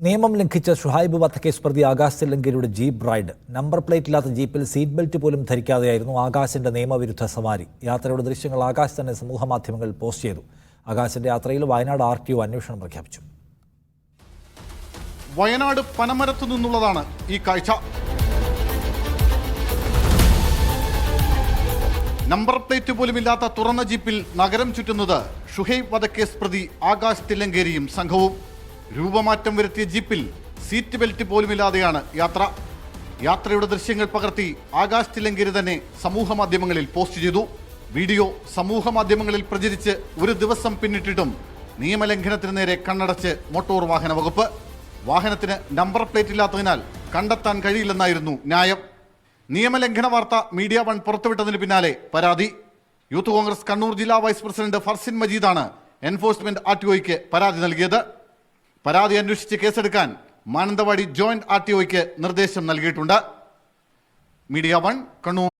നിയമം ലംഘിച്ച ഷുഹൈബ് വധക്കേസ് പ്രതി ആകാശ് തില്ലങ്കേരിയുടെ ജീപ്പ് റൈഡ്. നമ്പർ പ്ലേറ്റ് ഇല്ലാത്ത ജീപ്പിൽ സീറ്റ് ബെൽറ്റ് പോലും ധരിക്കാതെയായിരുന്നു ആകാശിന്റെ നിയമവിരുദ്ധ സവാരി. യാത്രയുടെ ദൃശ്യങ്ങൾ ആകാശ് തന്നെ സമൂഹമാധ്യമങ്ങളിൽ പോസ്റ്റ് ചെയ്തു. ആകാശിന്റെ യാത്രയിൽ വയനാട് RTO അന്വേഷണം പ്രഖ്യാപിച്ചു. വയനാട് പനമരത്തു നിന്നുള്ളതാണ് ഈ കാഴ്ച. നമ്പർ പ്ലേറ്റ് പോലുമില്ലാത്ത തുറന്ന ജീപ്പിൽ നഗരം ചുറ്റുന്നത് ഷുഹൈബ് വധക്കേസ് പ്രതി ആകാശ് തില്ലങ്കേരിയും സംഘവും. രൂപമാറ്റം വരുത്തിയ ജീപ്പിൽ സീറ്റ് ബെൽറ്റ് പോലുമില്ലാതെയാണ് യാത്ര. യാത്രയുടെ ദൃശ്യങ്ങൾ പകർത്തി ആകാശ് തില്ലങ്കേരി തന്നെ സമൂഹ മാധ്യമങ്ങളിൽ പോസ്റ്റ് ചെയ്തു. വീഡിയോ സമൂഹ മാധ്യമങ്ങളിൽ പ്രചരിച്ച് ഒരു ദിവസം പിന്നിട്ടിട്ടും നിയമലംഘനത്തിന് നേരെ കണ്ണടച്ച് മോട്ടോർ വാഹന വകുപ്പ്. വാഹനത്തിന് നമ്പർ പ്ലേറ്റ് ഇല്ലാത്തതിനാൽ കണ്ടെത്താൻ കഴിയില്ലെന്നായിരുന്നു ന്യായം. നിയമലംഘന വാർത്ത മീഡിയ 1 പുറത്തുവിട്ടതിന് പിന്നാലെ പരാതി. യൂത്ത് കോൺഗ്രസ് കണ്ണൂർ ജില്ലാ വൈസ് പ്രസിഡന്റ് ഫർസിൻ മജീദാണ് എൻഫോഴ്സ്മെന്റ് RTOയ്ക്ക് പരാതി നൽകിയത്. പരാതി അന്വേഷിച്ച് കേസെടുക്കാൻ മാനന്തവാടി ജോയിന്റ് RTOയ്ക്ക് നിർദ്ദേശം നൽകിയിട്ടുണ്ട്. മീഡിയ 1 കണ്ണൂർ.